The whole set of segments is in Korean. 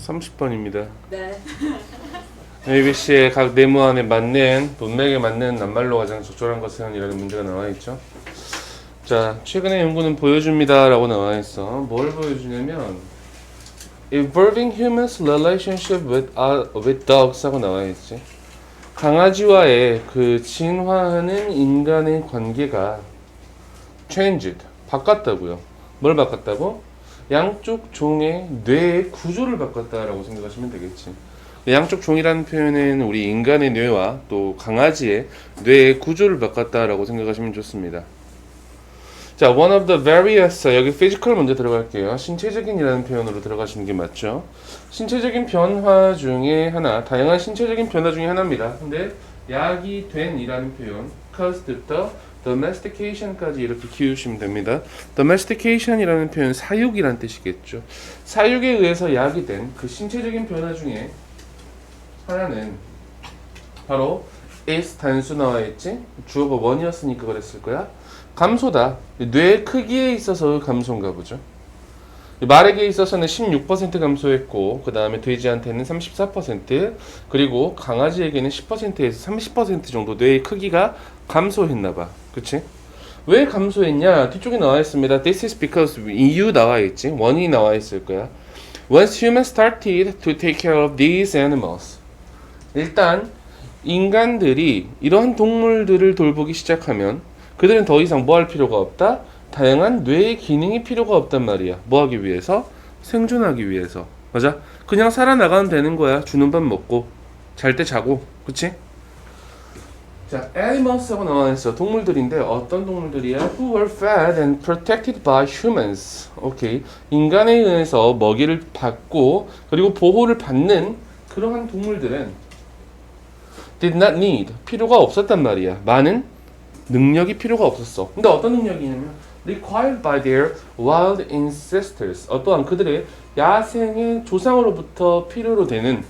30번입니다. 네. ABC의 각 네모안에 맞는 문맥에 맞는 낱말로 가장 적절한 것은 이라는 문제가 나와 있죠. 자, 최근의 연구는 보여줍니다 라고 나와 있어. 뭘 보여주냐면 involving humans relationship with dogs 하고 나와 있지. 강아지와의 그 진화하는 인간의 관계가 changed, 바꿨다고요. 뭘 바꿨다고? 양쪽 종의 뇌의 구조를 바꿨다라고 생각하시면 되겠지. 양쪽 종이라는 표현은 우리 인간의 뇌와 또 강아지의 뇌의 구조를 바꿨다라고 생각하시면 좋습니다. 자, one of the various, 여기 physical 먼저 들어갈게요. 신체적인이라는 표현으로 들어가시는 게 맞죠. 신체적인 변화 중에 하나, 다양한 신체적인 변화 중에 하나입니다. 근데 약이 된이라는 표현, caused the domestication까지 이렇게 키우시면 됩니다. domestication이라는 표현 사육이라는 뜻이겠죠. 사육에 의해서 약이 된 그 신체적인 변화 중에 하나는 바로 is 단수 나와 있지? 주어가 원이었으니까 그랬을 거야. 감소다. 뇌 크기에 있어서 감소인가 보죠. 말에게 있어서는 16% 감소했고 그 다음에 돼지한테는 34% 그리고 강아지에게는 10%에서 30% 정도 뇌의 크기가 감소했나봐. 그치? 왜 감소했냐? 뒤쪽에 나와 있습니다. This is because EU 나와 있지. 원이 나와 있을 거야. Once humans started to take care of these animals. 일단 인간들이 이러한 동물들을 돌보기 시작하면 그들은 더 이상 뭐 할 필요가 없다? 다양한 뇌의 기능이 필요가 없단 말이야. 뭐 하기 위해서? 생존하기 위해서. 맞아? 그냥 살아나가면 되는 거야. 주는 밥 먹고 잘 때 자고. 그치? 자, animals하고 나와 있어. 동물들인데 어떤 동물들이야? Who were fed and protected by humans. 오케이. 인간에 의해서 먹이를 받고 그리고 보호를 받는 그러한 동물들은 did not need. 필요가 없었단 말이야. 많은 능력이 필요가 없었어. 근데 어떤 능력이냐면 required by their wild ancestors. 어떠한 그들의 야생의 조상으로부터 필요로 되는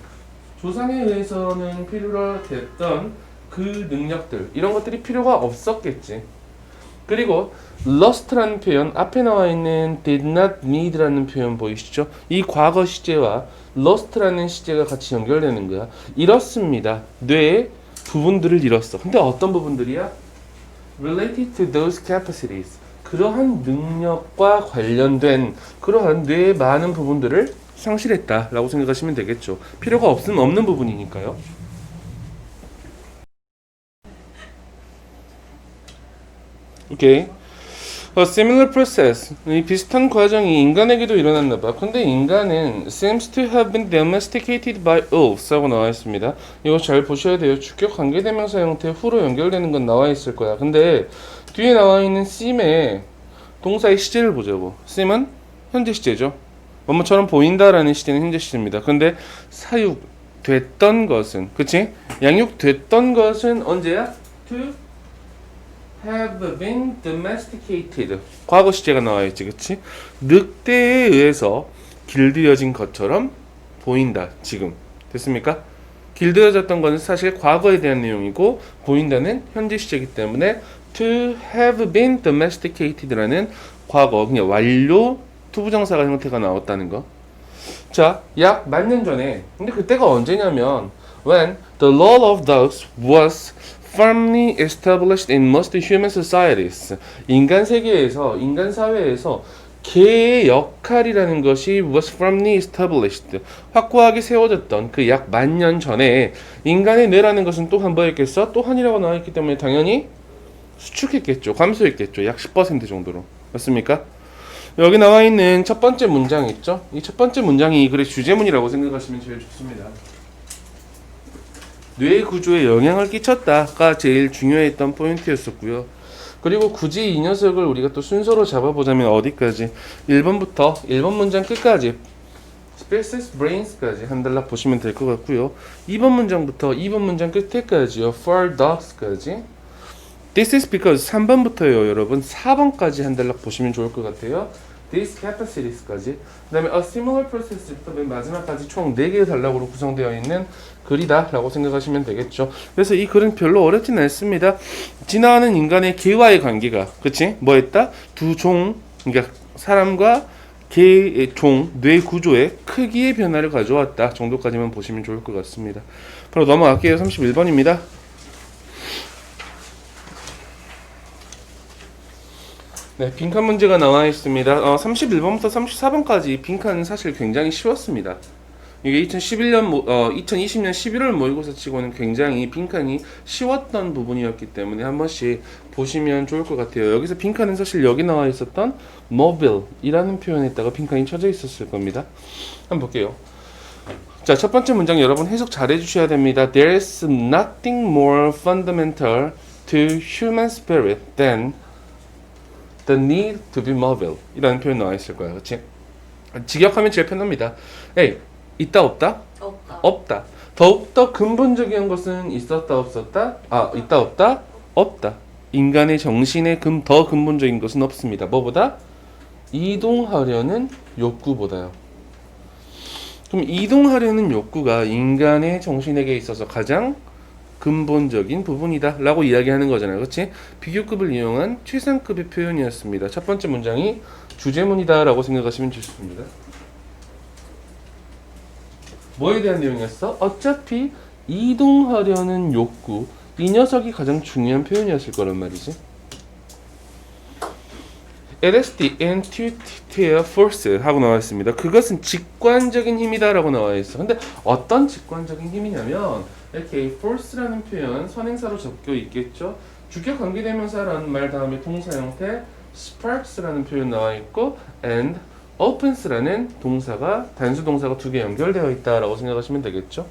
조상에 의해서는 필요로 됐던 그 능력들 이런 것들이 필요가 없었겠지. 그리고 lust라는 표현 앞에 나와 있는 did not need라는 표현 보이시죠? 이 과거 시제와 lust라는 시제가 같이 연결되는 거야. 잃었습니다. 뇌의 부분들을 잃었어. 근데 어떤 부분들이야? related to those capacities. 그러한 능력과 관련된 그러한 뇌의 많은 부분들을 상실했다라고 생각하시면 되겠죠. 필요가 없는 부분이니까요. 오케이. A similar process. 이 비슷한 과정이 인간에게도 일어났나 봐. 근데 인간은 seems to have been domesticated by wolves 하고 나와 있습니다. 이거 잘 보셔야 돼요. 주격 관계대명사 형태 후로 연결되는 건 나와 있을 거야. 근데 뒤에 나와 있는 seem의 동사의 시제를 보자고. seem은 현재 시제죠. 뭐뭐처럼 보인다라는 시제는 현재 시제입니다. 근데 사육됐던 것은, 그치? 양육됐던 것은 언제야? to have been domesticated. 과거 시제가 나와 있지, 그치? 늑대에 의해서 길들여진 것처럼 보인다. 지금 됐습니까? 길들여졌던 것은 사실 과거에 대한 내용이고 보인다는 현재 시제이기 때문에 to have been domesticated라는 과거 그냥 완료 투부정사가 형태가 나왔다는 거. 자, 약 만 년 전에. 근데 그때가 언제냐면 when the law of dogs was firmly established in most human societies. 인간 세계에서, 인간 사회에서 개의 역할이라는 것이 was firmly established. 확고하게 세워졌던 그 약 만 년 전에 인간의 뇌라는 것은 또한 뭐였겠어? 또한이라고 나와있기 때문에 당연히 수축했겠죠. 감소했겠죠. 약 10% 정도로. 맞습니까? 여기 나와 있는 첫 번째 문장 있죠? 이 첫 번째 문장이 이 글의 주제문이라고 생각하시면 제일 좋습니다. 뇌 구조에 영향을 끼쳤다가 제일 중요했던 포인트였었고요. 그리고 굳이 이 녀석을 우리가 또 순서로 잡아보자면 어디까지? 1번부터 1번 문장 끝까지 species brains까지 한 단락 보시면 될 것 같고요. 2번 문장부터 2번 문장 끝에까지요. for dogs까지 This is because 3번부터요, 여러분. 4번까지 한 단락 보시면 좋을 것 같아요. These capacities까지. 그 다음에 a similar process부터 맨 마지막까지 총 4개의 단락으로 구성되어 있는 글이다 라고 생각하시면 되겠죠. 그래서 이 글은 별로 어렵진 않습니다. 진화하는 인간의 개와의 관계가, 그치? 뭐 했다? 두 종, 그러니까 사람과 개의 뇌 구조의 크기의 변화를 가져왔다 정도까지만 보시면 좋을 것 같습니다. 바로 넘어갈게요. 31번입니다. 네, 빈칸 문제가 나와 있습니다. 31번부터 34번까지 빈칸은 사실 굉장히 쉬웠습니다. 이게 2020년 11월 모의고사 치고는 굉장히 빈칸이 쉬웠던 부분이었기 때문에 한 번씩 보시면 좋을 것 같아요. 여기서 빈칸은 사실 여기 나와 있었던 mobile이라는 표현에다가 빈칸이 쳐져 있었을 겁니다. 한번 볼게요. 자, 첫 번째 문장 여러분 해석 잘 해주셔야 됩니다. There's nothing more fundamental to human spirit than the need to be mobile 이라는 표현 나와 있을 거예요. 그치? 직역하면 제일 편합니다. 에이, 있다 없다? 없다. 없다. 더욱더 근본적인 것은 있었다 없었다? 있다 없다? 없다. 인간의 정신의 더 근본적인 것은 없습니다. 뭐보다? 이동하려는 욕구보다요. 그럼 이동하려는 욕구가 인간의 정신에게 있어서 가장 근본적인 부분이다 라고 이야기하는 거잖아요. 그렇지? 비교급을 이용한 최상급의 표현이었습니다. 첫 번째 문장이 주제문이다 라고 생각하시면 좋습니다. 뭐에 대한 내용이었어? 어차피 이동하려는 욕구, 이 녀석이 가장 중요한 표현이었을 거란 말이지. It is the intuitive force 하고 나와 있습니다. 그것은 직관적인 힘이다 라고 나와 있어. 근데 어떤 직관적인 힘이냐면 이렇게 force라는 표현 선행사로 적혀 있겠죠. 주격 관계대명사라는 말 다음에 동사 형태 sparks라는 표현 나와 있고 and opens라는 동사가 단수 동사가 두 개 연결되어 있다라고 생각하시면 되겠죠.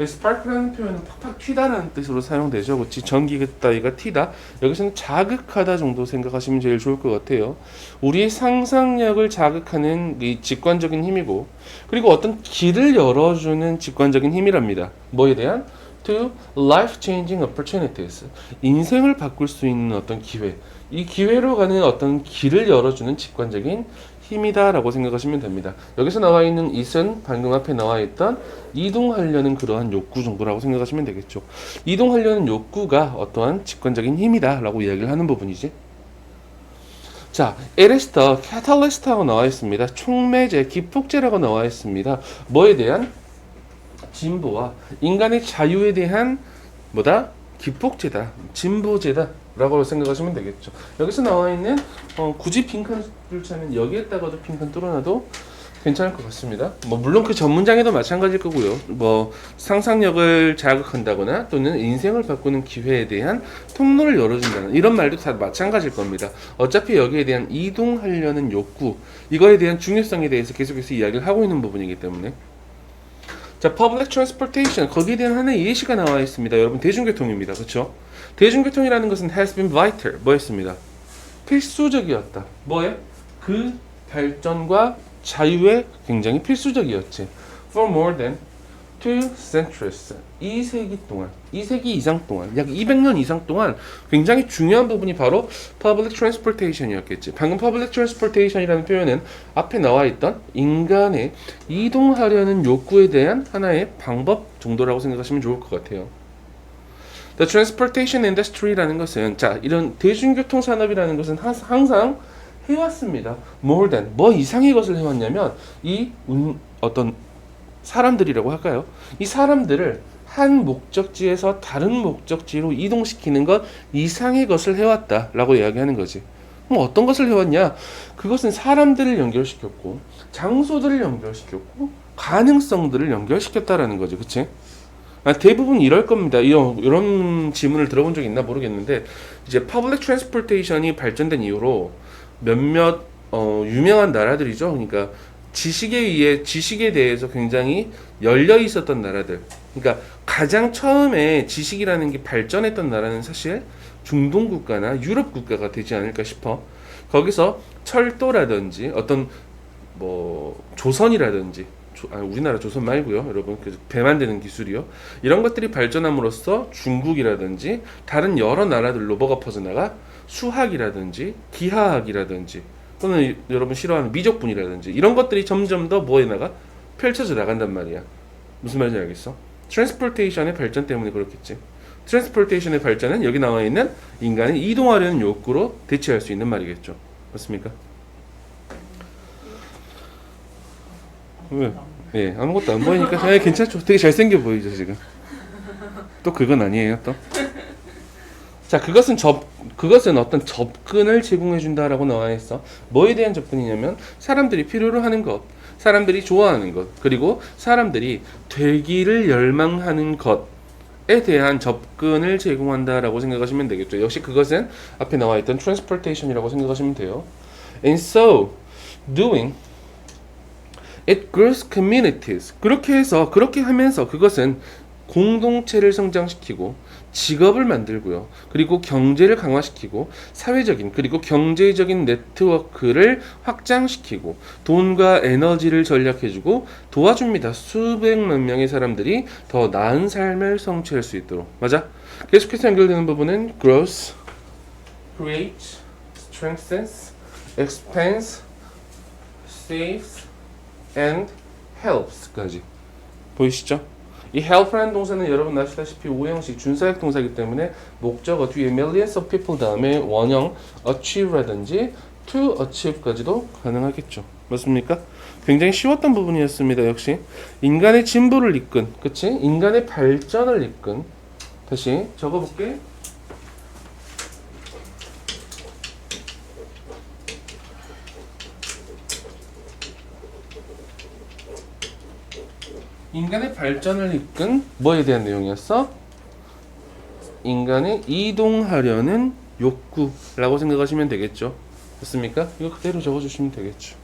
spark라는 표현은 팍팍 튀다라는 뜻으로 사용되죠. 그렇지? 전기 따위가 튀다. 여기서는 자극하다 정도 생각하시면 제일 좋을 것 같아요. 우리의 상상력을 자극하는 이 직관적인 힘이고, 그리고 어떤 길을 열어주는 직관적인 힘이랍니다. 뭐에 대한? To life-changing opportunities. 인생을 바꿀 수 있는 어떤 기회. 이 기회로 가는 어떤 길을 열어주는 직관적인 힘이다 라고 생각하시면 됩니다. 여기서 나와 있는 it은 방금 앞에 나와 있던 이동하려는 그러한 욕구 정도라고 생각하시면 되겠죠. 이동하려는 욕구가 어떠한 직관적인 힘이다 라고 이야기를 하는 부분이지. 자, 에레스터, 캐탈리스트하고 나와 있습니다. 촉매제, 기폭제라고 나와 있습니다. 뭐에 대한? 진보와 인간의 자유에 대한 뭐다? 기폭제다, 진보제다 라고 생각하시면 되겠죠. 여기서 나와 있는 굳이 빈칸을 차면 여기에다가도 빈칸 뚫어놔도 괜찮을 것 같습니다. 물론 그 전문장에도 마찬가지일 거고요. 상상력을 자극한다거나 또는 인생을 바꾸는 기회에 대한 통로를 열어준다는 이런 말도 다 마찬가지일 겁니다. 어차피 여기에 대한 이동하려는 욕구, 이거에 대한 중요성에 대해서 계속해서 이야기를 하고 있는 부분이기 때문에. 자, public transportation, 거기에 대한 하나의 예시가 나와 있습니다. 여러분, 대중교통입니다. 그렇죠? 대중교통이라는 것은 has been vital, 뭐였습니다? 필수적이었다. 뭐에? 그 발전과 자유에 굉장히 필수적이었지. For more than 2 centuries, 2세기 동안, 2세기 이상 동안, 약 200년 이상 동안 굉장히 중요한 부분이 바로 public transportation이었겠지. 방금 public transportation이라는 표현은 앞에 나와 있던 인간의 이동하려는 욕구에 대한 하나의 방법 정도라고 생각하시면 좋을 것 같아요. The transportation industry라는 것은, 자, 이런 대중교통 산업이라는 것은 항상 해왔습니다. More than, 뭐 이상의 것을 해왔냐면 어떤 사람들이라고 할까요? 이 사람들을 한 목적지에서 다른 목적지로 이동시키는 것 이상의 것을 해왔다라고 이야기하는 거지. 그럼 어떤 것을 해왔냐? 그것은 사람들을 연결시켰고, 장소들을 연결시켰고, 가능성들을 연결시켰다라는 거죠. 그치? 대부분 이럴 겁니다. 이런 지문을 들어본 적 있나 모르겠는데, 이제 퍼블릭 트랜스포테이션이 발전된 이후로 몇몇 유명한 나라들이죠. 그러니까 지식에 대해서 굉장히 열려 있었던 나라들. 그러니까 가장 처음에 지식이라는 게 발전했던 나라는 사실 중동 국가나 유럽 국가가 되지 않을까 싶어. 거기서 철도라든지 어떤 조선이라든지 우리나라 조선 말고요, 여러분, 배 만드는 기술이요. 이런 것들이 발전함으로써 중국이라든지 다른 여러 나라들로 뭐가 퍼져나가? 수학이라든지 기하학이라든지 또는 여러분 싫어하는 미적분이라든지 이런 것들이 점점 더 뭐에 나가? 펼쳐져 나간단 말이야. 무슨 말인지 알겠어? 트랜스포테이션의 발전 때문에 그렇겠지. 트랜스포테이션의 발전은 여기 나와 있는 인간이 이동하려는 욕구로 대체할 수 있는 말이겠죠. 맞습니까? 왜? 예, 아무것도 안 보이니까 괜찮죠. 되게 잘생겨 보이죠 지금. 또 그건 아니에요 또. 자, 그것은 어떤 접근을 제공해 준다라고 나와 있어. 뭐에 대한 접근이냐면 사람들이 필요로 하는 것, 사람들이 좋아하는 것, 그리고 사람들이 되기를 열망하는 것에 대한 접근을 제공한다라고 생각하시면 되겠죠. 역시 그것은 앞에 나와 있던 transportation이라고 생각하시면 돼요. And so, doing it grows communities. 그렇게 하면서 그것은 공동체를 성장시키고 직업을 만들고요. 그리고 경제를 강화시키고 사회적인 그리고 경제적인 네트워크를 확장시키고 돈과 에너지를 전략해주고 도와줍니다. 수백만 명의 사람들이 더 나은 삶을 성취할 수 있도록. 맞아? 계속해서 연결되는 부분은 grows, creates, strengthens, expands, saves, and helps까지 보이시죠? 이 help라는 동사는 여러분 아시다시피 오형식 준사역 동사이기 때문에 목적어 뒤에 millions of people 다음에 원형 achieve라든지 to achieve까지도 가능하겠죠. 맞습니까? 굉장히 쉬웠던 부분이었습니다. 역시 인간의 진보를 이끈, 그치? 인간의 발전을 이끈. 다시 적어볼게. 인간의 발전을 이끈 뭐에 대한 내용이었어? 인간의 이동하려는 욕구라고 생각하시면 되겠죠. 됐습니까? 이거 그대로 적어주시면 되겠죠.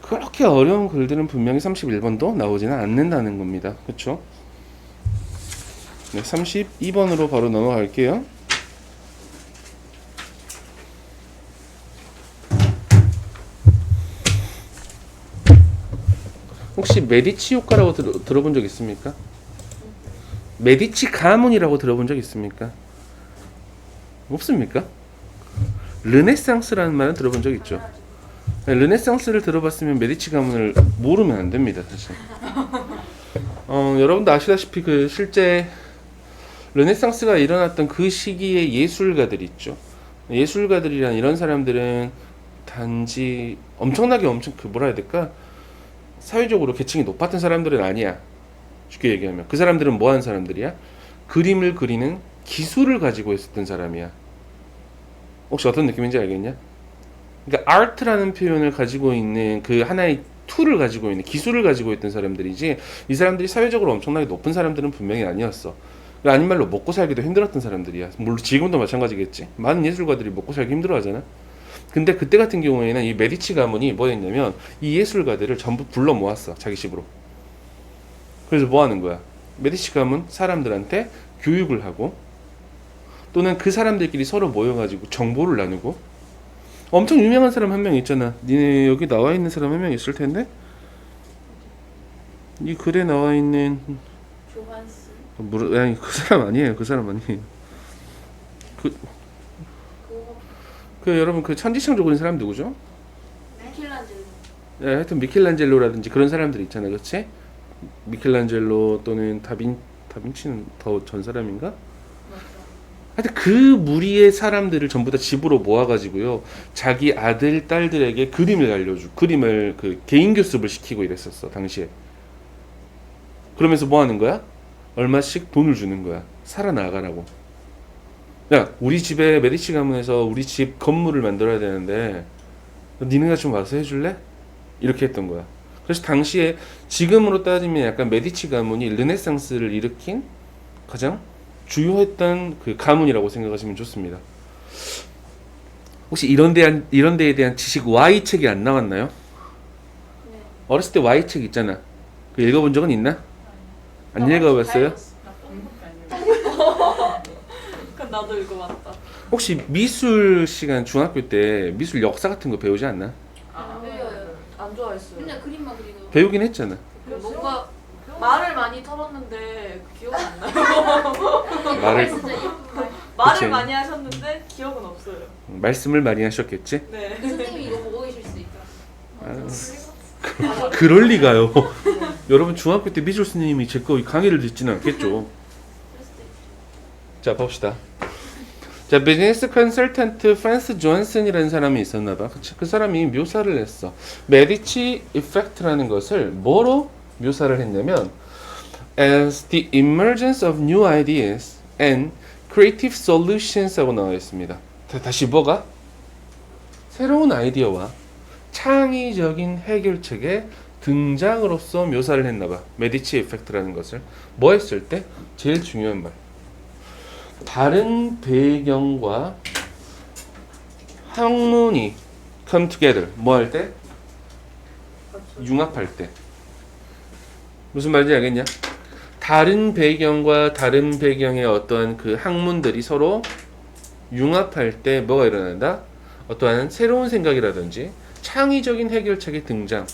그렇게 어려운 글들은 분명히 31번도 나오지는 않는다는 겁니다. 그렇죠? 네, 32번으로 바로 넘어갈게요. 혹시 메디치 효과라고 들어본 적 있습니까? 메디치 가문이라고 들어본 적 있습니까? 없습니까? 르네상스라는 말은 들어본 적 있죠. 르네상스를 들어봤으면 메디치 가문을 모르면 안 됩니다, 사실. 여러분도 아시다시피 그 실제 르네상스가 일어났던 그 시기의 예술가들 있죠. 예술가들이란 이런 사람들은 단지 엄청나게 그 뭐라 해야 될까? 사회적으로 계층이 높았던 사람들은 아니야. 쉽게 얘기하면 그 사람들은 뭐 하는 사람들이야? 그림을 그리는 기술을 가지고 있었던 사람이야. 혹시 어떤 느낌인지 알겠냐? 그러니까 art라는 표현을 가지고 있는 그 하나의 툴을 가지고 있는 기술을 가지고 있던 사람들이지 이 사람들이 사회적으로 엄청나게 높은 사람들은 분명히 아니었어. 아닌 말로 먹고 살기도 힘들었던 사람들이야. 물론 지금도 마찬가지겠지. 많은 예술가들이 먹고 살기 힘들어하잖아. 근데 그때 같은 경우에는 이 메디치 가문이 뭐였냐면 이 예술가들을 전부 불러 모았어. 자기 집으로. 그래서 뭐 하는 거야? 메디치 가문 사람들한테 교육을 하고 또는 그 사람들끼리 서로 모여가지고 정보를 나누고 엄청 유명한 사람 한 명 있잖아. 니네 여기 나와 있는 사람 한 명 있을 텐데 이 글에 나와 있는 아니 그 사람 아니에요. 그 사람 아니에요. 그 여러분 그 천지창조 그린 사람 누구죠? 미켈란젤로. 네, 하여튼 미켈란젤로라든지 그런 사람들 있잖아, 그렇지? 미켈란젤로 또는 다빈치는 더 전 사람인가? 하여튼 그 무리의 사람들을 전부 다 집으로 모아가지고요, 자기 아들 딸들에게 그림을 그 개인 교습을 시키고 이랬었어 당시에. 그러면서 뭐 하는 거야? 얼마씩 돈을 주는 거야. 살아나가라고. 야, 우리 집에 메디치 가문에서 우리 집 건물을 만들어야 되는데 니네가 좀 와서 해줄래? 이렇게 했던 거야. 그래서 당시에 지금으로 따지면 약간 메디치 가문이 르네상스를 일으킨 가장 주요했던 그 가문이라고 생각하시면 좋습니다. 혹시 이런 데에 대한 지식 Y책이 안 나왔나요? 네. 어렸을 때 Y책 있잖아. 그 읽어본 적은 있나? 안 읽어봤어요? 나도 읽어봤다. 혹시 미술 시간 중학교 때 미술 역사 같은 거 배우지 않나? 안 좋아했어요. 맨날 그림만 그리고 배우긴 했잖아. 뭔가 말을 많이 털었는데 기억은 안 나요. 말을 진짜 예쁜 말. 말을 그치. 많이 하셨는데 기억은 없어요. 말씀을 많이 하셨겠지? 네. 선생님이 이거 보고 계실 수 있다. 그럴 리가요. 여러분 중학교 때 미술 스님이 제 거 강의를 듣지는 않겠죠. 자 봅시다. 자, 비즈니스 컨설턴트 프란스 존슨이라는 사람이 있었나봐. 그 사람이 묘사를 했어. 메디치 이펙트라는 것을 뭐로 묘사를 했냐면 as the emergence of new ideas and creative solutions 하고 나와 있습니다. 다시 뭐가? 새로운 아이디어와 창의적인 해결책의 등장으로서 묘사를 했나봐. 메디치 이펙트라는 것을 뭐 했을 때? 제일 중요한 말. 다른 배경과 학문이 come together. 뭐 할 때? 융합할 때. 무슨 말인지 알겠냐? 다른 배경과 다른 배경의 어떠한 그 학문들이 서로 융합할 때 뭐가 일어난다? 어떠한 새로운 생각이라든지 창의적인 해결책의 등장,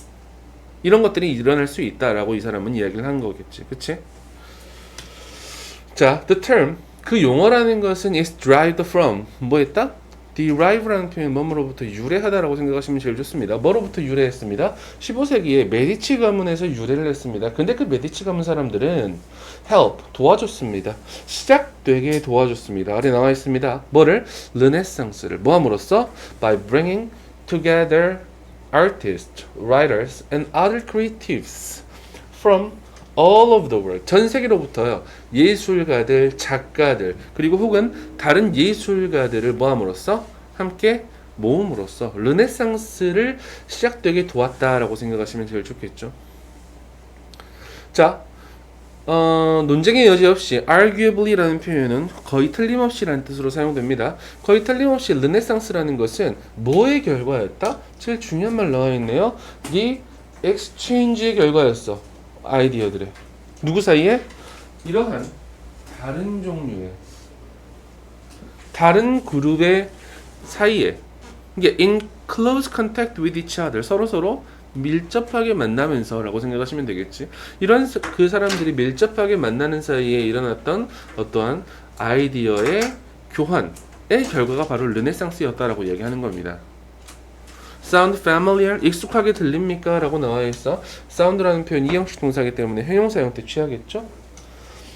이런 것들이 일어날 수 있다라고 이 사람은 이야기를 한 거겠지. 그치? 자, the term, 그 용어라는 것은 is derived from, 뭐 했다? derive라는 표현, 뭐로부터 유래하다라고 생각하시면 제일 좋습니다. 뭐로부터 유래했습니다? 15세기에 메디치 가문에서 유래를 했습니다. 근데 그 메디치 가문 사람들은 help, 도와줬습니다. 시작되게 도와줬습니다. 아래 나와 있습니다. 뭐를? 르네상스를 뭐함으로써? by bringing together artists, writers, and other creatives from all over the world. 전 세계로부터요. 예술가들, 작가들, 그리고 혹은 다른 예술가들을 모함으로써 함께 모음으로써 르네상스를 시작되게 도왔다라고 생각하시면 제일 좋겠죠. 자, 논쟁의 여지 없이 arguably라는 표현은 거의 틀림없이라는 뜻으로 사용됩니다. 거의 틀림없이 르네상스라는 것은 뭐의 결과였다? 제일 중요한 말 나와 있네요. The exchange의 결과였어. 아이디어들의. 누구 사이에? 이러한 다른 종류의 다른 그룹의 사이에, 이게 in close contact with each other, 서로 밀접하게 만나면서라고 생각하시면 되겠지. 이런 그 사람들이 밀접하게 만나는 사이에 일어났던 어떠한 아이디어의 교환의 결과가 바로 르네상스였다라고 얘기하는 겁니다. Sound familiar? 익숙하게 들립니까? 라고 나와 있어. sound라는 표현 이형식 동사이기 때문에 형용사형 때 취하겠죠?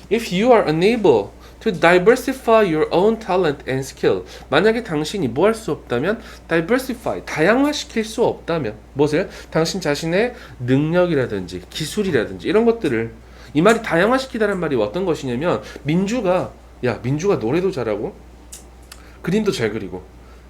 If you are unable to diversify your own talent and skill, 만약에 당신이 뭐 할 수 없다면 diversify, 다양화시킬 수 없다면 무엇을? 당신 자신의 능력이라든지 기술이라든지 이런 것들을, 이 말이 다양화시키다는 말이 어떤 것이냐면 민주가 노래도 잘하고 그림도 잘 그리고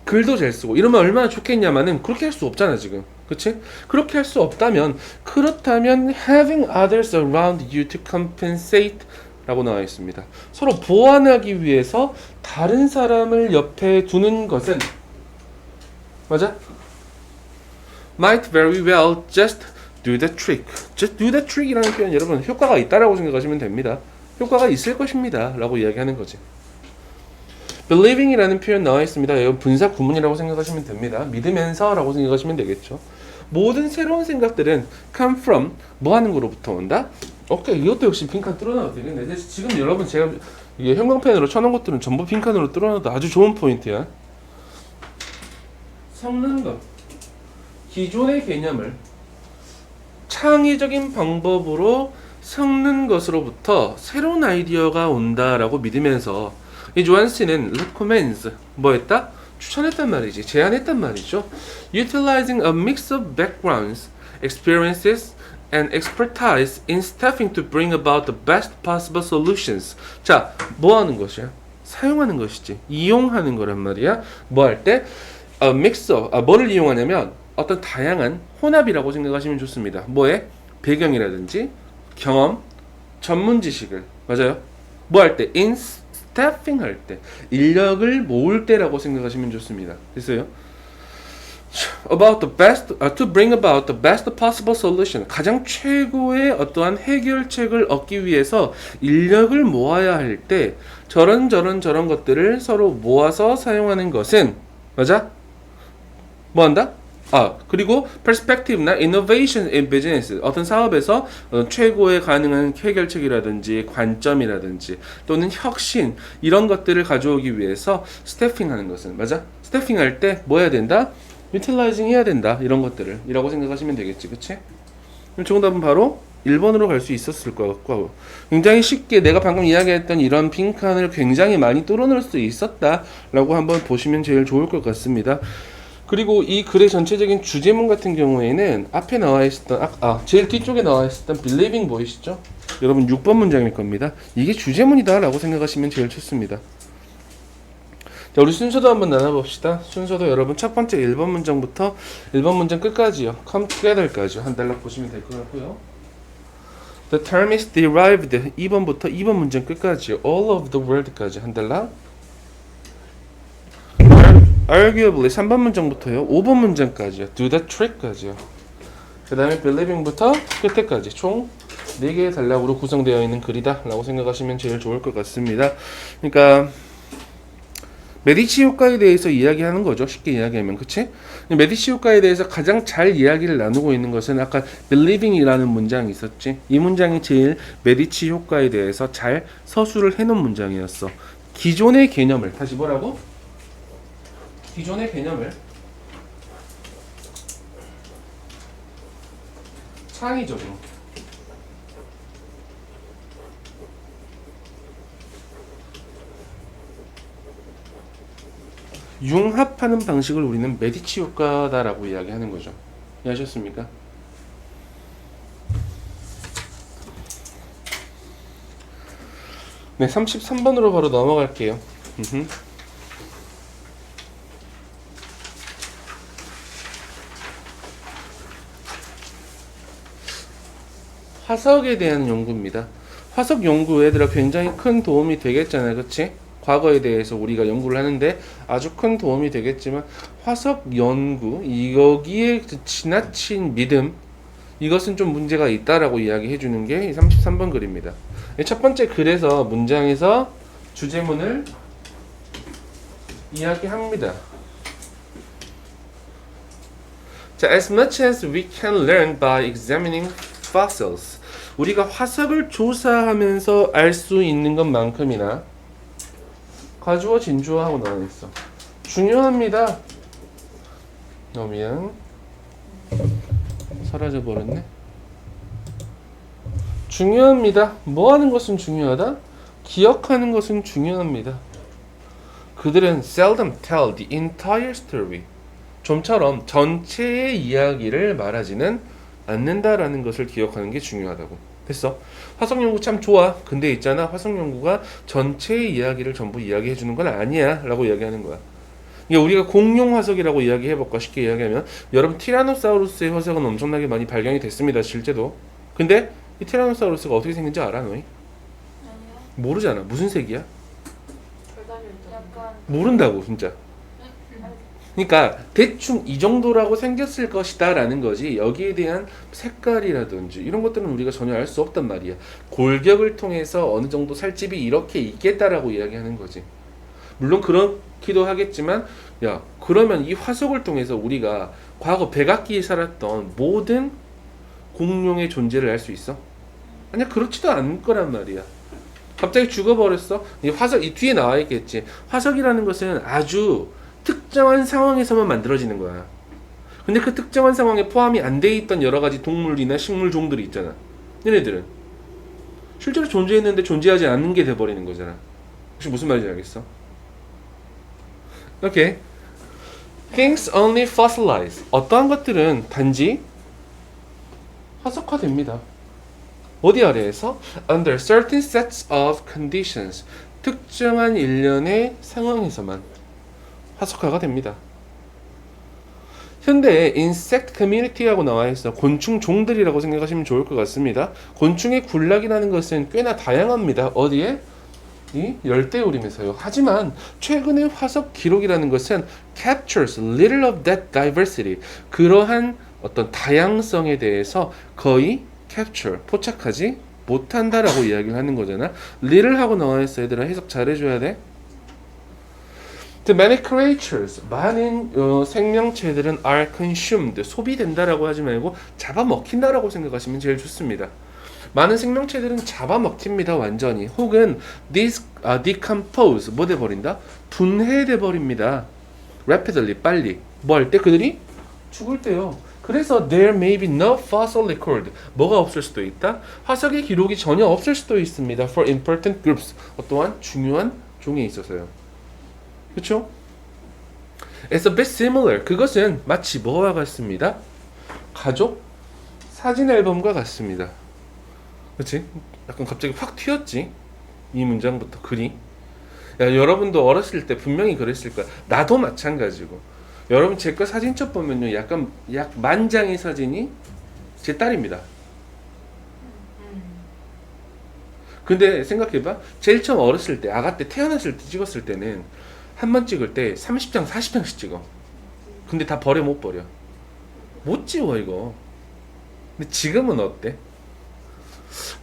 글도 잘 쓰고 이러면 얼마나 좋겠냐마는 그렇게 할 수 없잖아 지금. 그치? 그렇게 할 수 없다면, 그렇다면 having others around you to compensate 라고 나와 있습니다. 서로 보완하기 위해서 다른 사람을 옆에 두는 것은, 맞아? might very well just do the trick. just do the trick 이라는 표현 여러분 효과가 있다라고 생각하시면 됩니다. 효과가 있을 것입니다 라고 이야기하는 거지. believing 이라는 표현 나와 있습니다. 이건 분사 구문이라고 생각하시면 됩니다. 믿으면서 라고 생각하시면 되겠죠. 모든 새로운 생각들은 come from 뭐 하는 거로부터 온다? 오케이, 이것도 역시 빈칸 뚫어놔도 되겠네. 지금 여러분 제가 이게 형광펜으로 쳐놓은 것들은 전부 빈칸으로 뚫어놔도 아주 좋은 포인트야. 섞는 것, 기존의 개념을 창의적인 방법으로 섞는 것으로부터 새로운 아이디어가 온다라고 믿으면서 이 조한스는 recommends 뭐 했다? 추천했단 말이지, 제안했단 말이죠. Utilizing a mix of backgrounds, experiences, and expertise in staffing to bring about the best possible solutions. 자, 뭐 하는 것이야? 사용하는 것이지. 이용하는 거란 말이야. 뭐 할 때? A mix of, 뭐를 이용하냐면 어떤 다양한 혼합이라고 생각하시면 좋습니다. 뭐에? 배경이라든지 경험, 전문 지식을, 맞아요? 뭐 할 때? In staffing 할 때, 인력을 모을 때라고 생각하시면 좋습니다. 됐어요? About the best, to bring about the best possible solution. 가장 최고의 어떠한 해결책을 얻기 위해서 인력을 모아야 할 때 저런 것들을 서로 모아서 사용하는 것은, 맞아? 뭐 한다? 그리고 perspective나 innovation in business, 어떤 사업에서 최고의 가능한 해결책이라든지 관점이라든지 또는 혁신, 이런 것들을 가져오기 위해서 스태핑 하는 것은, 맞아? 스태핑 할 때 뭐 해야 된다? utilizing 해야 된다. 이런 것들을 이라고 생각하시면 되겠지. 그치? 그럼 정답은 바로 1번으로 갈 수 있었을 것 같고 굉장히 쉽게 내가 방금 이야기했던 이런 빈칸을 굉장히 많이 뚫어놓을 수 있었다라고 한번 보시면 제일 좋을 것 같습니다. 그리고 이 글의 전체적인 주제문 같은 경우에는 앞에 나와 있었던 제일 뒤쪽에 나와 있었던 believing 보이시죠? 여러분 6번 문장일 겁니다. 이게 주제문이다 라고 생각하시면 제일 좋습니다. 자, 우리 순서도 한번 나눠봅시다. 순서도 여러분 첫 번째 1번 문장부터 1번 문장 끝까지요. come together까지 한 달락 보시면 될 것 같고요. The term is derived 2번부터 2번 문장 끝까지요. all of the world까지 한 달락. arguably 3번 문장부터요. 5번 문장까지요. do the trick까지요. 그 다음에 believing부터 끝에까지 총 4개의 단락으로 구성되어 있는 글이다 라고 생각하시면 제일 좋을 것 같습니다. 그러니까 메디치 효과에 대해서 이야기하는 거죠. 쉽게 이야기하면, 그치? 메디치 효과에 대해서 가장 잘 이야기를 나누고 있는 것은 아까 believing이라는 문장이 있었지. 이 문장이 제일 메디치 효과에 대해서 잘 서술을 해놓은 문장이었어. 기존의 개념을 다시 뭐라고? 기존의 개념을 창의적으로 융합하는 방식을 우리는 메디치 효과다라고 이야기하는 거죠. 이해하셨습니까? 네, 33번으로 바로 넘어갈게요. 화석에 대한 연구입니다. 화석 연구 얘들아 굉장히 큰 도움이 되겠잖아요. 그치? 과거에 대해서 우리가 연구를 하는데 아주 큰 도움이 되겠지만 화석 연구, 여기에 지나친 믿음, 이것은 좀 문제가 있다라고 이야기해 주는 게 33번 글입니다. 첫 번째 글에서 문장에서 주제문을 이야기합니다. 자, as much as we can learn by examining fossils. 우리가 화석을 조사하면서 알 수 있는 것만큼이나 가주어 진주어하고 나와 있어. 중요합니다. 미안. 사라져 버렸네. 중요합니다. 뭐 하는 것은 중요하다? 기억하는 것은 중요합니다. 그들은 seldom tell the entire story. 좀처럼 전체의 이야기를 말하지는 않는다라는 것을 기억하는 게 중요하다고. 됐어. 화석 연구 참 좋아. 근데 있잖아, 화석 연구가 전체의 이야기를 전부 이야기해 주는 건 아니야 라고 이야기하는 거야. 이게 우리가 공룡 화석이라고 이야기해볼까. 쉽게 이야기하면 여러분 티라노사우루스의 화석은 엄청나게 많이 발견이 됐습니다. 실제로. 근데 이 티라노사우루스가 어떻게 생긴지 알아 너희? 아니요. 모르잖아. 무슨 색이야? 약간 모른다고 진짜. 그러니까 대충 이 정도라고 생겼을 것이다 라는 거지, 여기에 대한 색깔이라든지 이런 것들은 우리가 전혀 알 수 없단 말이야. 골격을 통해서 어느 정도 살집이 이렇게 있겠다라고 이야기하는 거지. 물론 그렇기도 하겠지만, 야 그러면 이 화석을 통해서 우리가 과거 백악기에 살았던 모든 공룡의 존재를 알 수 있어? 아니야, 그렇지도 않을 거란 말이야. 갑자기 죽어버렸어? 이 화석, 이 뒤에 나와 있겠지. 화석이라는 것은 아주 특정한 상황에서만 만들어지는 거야. 근데 그 특정한 상황에 포함이 안 돼 있던 여러 가지 동물이나 식물 종들이 있잖아. 얘네들은 실제로 존재했는데 존재하지 않는 게 돼버리는 거잖아. 혹시 무슨 말인지 알겠어? 오케이. Things only fossilize. 어떠한 것들은 단지 화석화됩니다. 어디 아래에서? Under certain sets of conditions. 특정한 일련의 상황에서만 화석화가 됩니다. 현대 insect community하고 나와 있어. 곤충 종들이라고 생각하시면 좋을 것 같습니다. 곤충의 군락이라는 것은 꽤나 다양합니다. 어디에? 이 열대우림에서요. 하지만 최근의 화석 기록이라는 것은 captures little of that diversity. 그러한 어떤 다양성에 대해서 거의 capture, 포착하지 못한다라고 이야기를 하는 거잖아. little 하고 나와 있어. 얘들아 해석 잘해줘야 돼. The many creatures, 많은 생명체들은 are consumed, 소비된다라고 하지 말고 잡아먹힌다라고 생각하시면 제일 좋습니다. 많은 생명체들은 잡아먹힙니다. 완전히. 혹은 decompose, 뭐 돼버린다? 분해돼 버립니다. rapidly, 빨리. 뭐 할 때? 그들이 죽을 때요. 그래서 there may be no fossil record. 뭐가 없을 수도 있다? 화석의 기록이 전혀 없을 수도 있습니다. For important groups. 어떠한 중요한 종에 있어서요. 그렇죠? It's a bit similar. 그것은 마치 뭐와 같습니다? 가족 사진 앨범과 같습니다. 그렇지? 약간 갑자기 확 튀었지? 이 문장부터 글이. 야, 여러분도 어렸을 때 분명히 그랬을 거야. 나도 마찬가지고. 여러분 제 거 사진첩 보면요, 약간 약 만 장의 사진이 제 딸입니다. 근데 생각해봐. 제일 처음 어렸을 때, 아가 때 태어났을 때 찍었을 때는 한 번 찍을 때 30장, 40장씩 찍어. 근데 다 버려 못 버려. 못 지워 이거. 근데 지금은 어때?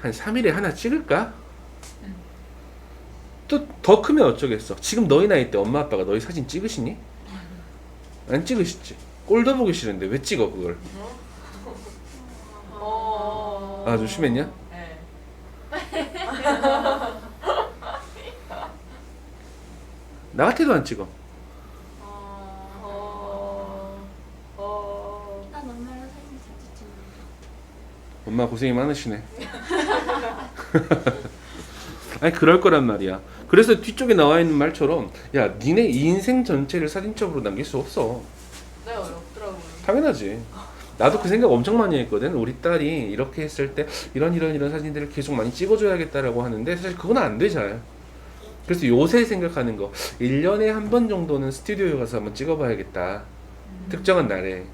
한 3일에 하나 찍을까? 또 더 크면 어쩌겠어. 지금 너희 나이 때 엄마 아빠가 너희 사진 찍으시니? 안 찍으시지. 꼴도 보기 싫은데 왜 찍어 그걸? 아, 좀 심했냐? 네. 나 같아도 안 찍어. 난 엄마랑 사진 자주 찍는데. 엄마 고생이 많으시네. 아니 그럴 거란 말이야. 그래서 뒤쪽에 나와 있는 말처럼 야 니네 인생 전체를 사진첩으로 남길 수 없어. 네, 어렵더라고요. 당연하지. 나도 그 생각 엄청 많이 했거든. 우리 딸이 이렇게 했을 때 이런 사진들을 계속 많이 찍어줘야겠다라고 하는데 사실 그건 안 돼 잘. 그래서 요새 생각하는 거 1년에 한 번 정도는 스튜디오에 가서 한번 찍어봐야겠다. 특정한 날에.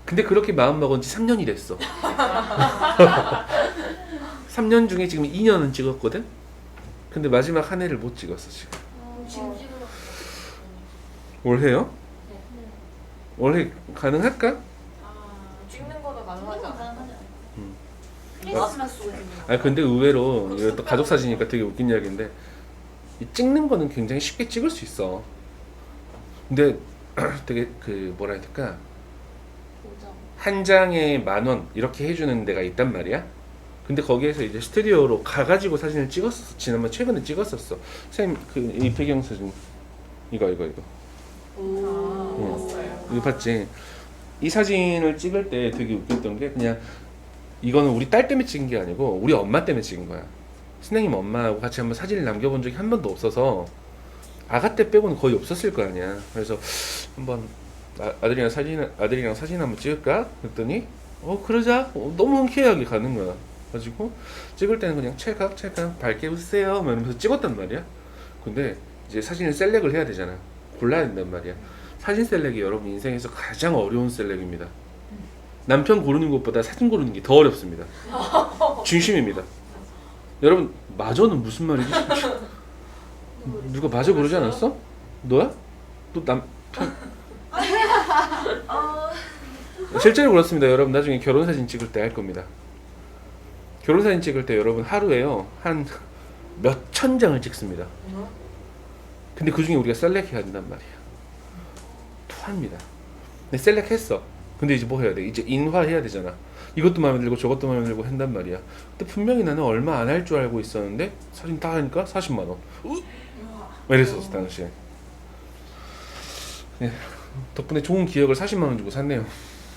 근데 그렇게 마음먹은 지 3년이 됐어. 3년 중에 지금 2년은 찍었거든. 근데 마지막 한 해를 못 찍었어 지금. 지금 찍으러. 올해요? 네. 올해 가능할까? 찍는 거는 가능하지 않아요? 크리스마스 오는 아 근데 의외로 이거 또 가족 사진이니까 되게 웃긴 이야기인데 이 찍는 거는 굉장히 쉽게 찍을 수 있어. 근데 되게 그 뭐라 해야 될까? 보정. 한 장에 10,000원 이렇게 해주는 데가 있단 말이야. 근데 거기에서 이제 스튜디오로 가가지고 사진을 찍었어. 지난번 최근에 찍었었어. 선생님 그 이 배경 사진 이거 봤어요. 이거 봤지? 이 사진을 찍을 때 되게 웃겼던 게 그냥 이거는 우리 딸 때문에 찍은 게 아니고 우리 엄마 때문에 찍은 거야. 선생님 엄마하고 같이 한번 사진을 남겨본 적이 한 번도 없어서 아가 때 빼고는 거의 없었을 거 아니야. 그래서 한번 아들이랑 사진 한번 찍을까? 그랬더니 그러자. 너무 흔쾌하게 가는 거야. 가지고 찍을 때는 그냥 찰칵 밝게 웃으세요 이러면서 찍었단 말이야. 근데 이제 사진을 셀렉을 해야 되잖아. 골라야 된단 말이야. 사진 셀렉이 여러분 인생에서 가장 어려운 셀렉입니다. 남편 고르는 것보다 사진 고르는 게 더 어렵습니다. 진심입니다. 여러분 마저는 무슨 말이지? 누가 마저 그러지 않았어? 너야? 너 남편? 실제로 그렇습니다. 여러분 나중에 결혼사진 찍을 때 할 겁니다. 결혼사진 찍을 때 여러분 하루에요 한 몇천 장을 찍습니다. 근데 그 중에 우리가 셀렉해야 된단 말이야. 토합니다. 근데 셀렉했어. 근데 이제 뭐 해야 돼? 이제 인화해야 되잖아. 이것도 마음에 들고 저것도 마음에 들고 한단 말이야. 근데 분명히 나는 얼마 안 할 줄 알고 있었는데 사진 다 하니까 40만 원. 이랬었어 당시에. 예, 덕분에 좋은 기억을 40만 원 주고 샀네요.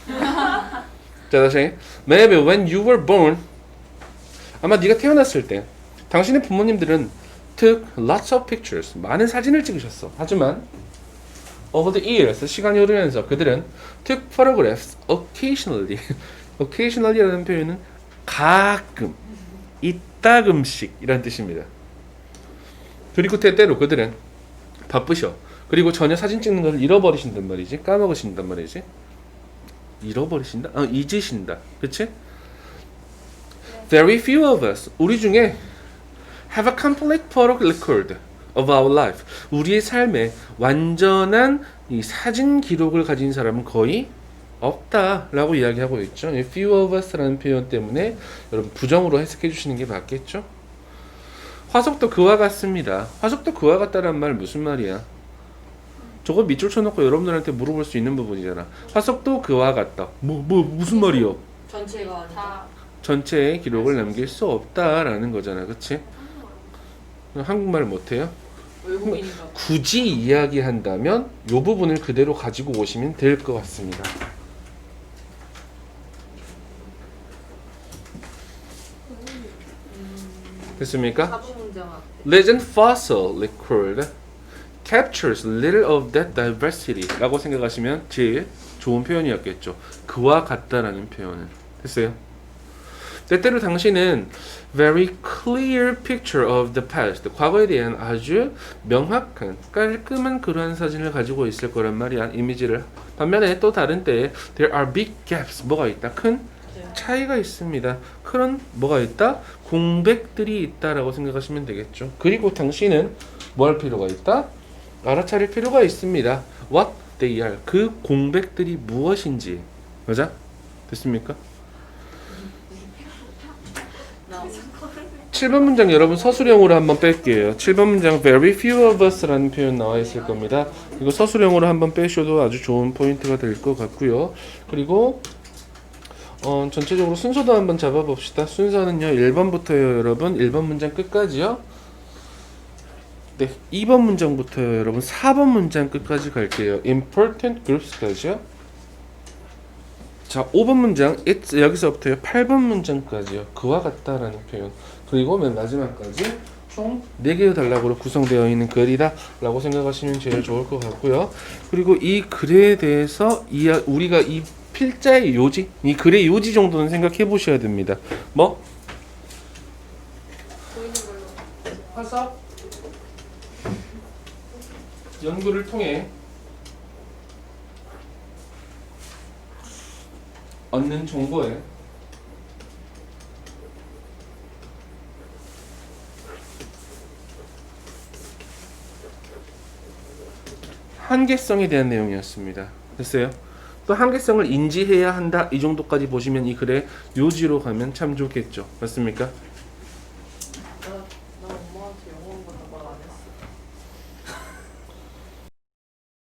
자 다시. Maybe when you were born. 아마 네가 태어났을 때 당신의 부모님들은 took lots of pictures. 많은 사진을 찍으셨어. 하지만 over the years, 시간이 흐르면서 그들은 took photographs occasionally. occasionally라는 표현은 가끔, 이따금씩 이란 뜻입니다. 그리고 때때로 그들은 바쁘셔. 그리고 전혀 사진 찍는 것을 잃어버리신단 말이지. 까먹으신단 말이지. 잃어버리신다? 잊으신다. 그치? Very few of us, 우리 중에 have a complete photo record of our life. 우리의 삶에 완전한 이 사진 기록을 가진 사람은 거의 없다라고 이야기하고 있죠. 이 few of us라는 표현 때문에 여러분 부정으로 해석해 주시는 게 맞겠죠? 화석도 그와 같습니다. 화석도 그와 같다란 말 무슨 말이야? 저거 밑줄 쳐놓고 여러분들한테 물어볼 수 있는 부분이잖아. 화석도 그와 같다. 무슨 말이요? 전체가 아니라. 전체의 기록을 남길 수 없다라는 거잖아. 그치? 한국말 못해요? 외국인인가? 굳이 이야기한다면 이 부분을 그대로 가지고 오시면 될 것 같습니다. 됐습니까? 4번 문장 앞에. Legend fossil record captures little of that diversity 라고 생각하시면 제일 좋은 표현이었겠죠. 그와 같다라는 표현은. 됐어요? 때때로 당신은 very clear picture of the past 과거에 대한 아주 명확한 깔끔한 그러한 사진을 가지고 있을 거란 말이야. 이미지를. 반면에 또 다른 때에 there are big gaps 뭐가 있다? 큰 차이가 있습니다. 그런 뭐가 있다? 공백들이 있다라고 생각하시면 되겠죠. 그리고 당신은 뭐 할 필요가 있다? 알아차릴 필요가 있습니다. What they are. 그 공백들이 무엇인지. 맞아? 됐습니까? 7번 문장 여러분 서술형으로 한번 뺄게요. 7번 문장 very few of us라는 표현 나와 있을 겁니다. 이거 서술형으로 한번 빼셔도 아주 좋은 포인트가 될 것 같고요. 그리고 전체적으로 순서도 한번 잡아봅시다. 순서는요 1번부터요 여러분 1번 문장 끝까지요. 네 2번 문장부터요 여러분 4번 문장 끝까지 갈게요. important groups까지요. 자 5번 문장 it's 여기서부터요 8번 문장까지요. 그와 같다라는 표현. 그리고 맨 마지막까지 총 4개의 단락으로 구성되어 있는 글이다 라고 생각하시면 제일 좋을 것 같고요. 그리고 이 글에 대해서 우리가 이 필자의 요지, 이 글의 요지 정도는 생각해 보셔야 됩니다. 뭐? 보이는 걸로. 화석 연구를 통해 얻는 정보에 한계성에 대한 내용이었습니다. 됐어요? 또 한계성을 인지해야 한다 이 정도까지 보시면 이 글의 요지로 가면 참 좋겠죠. 맞습니까?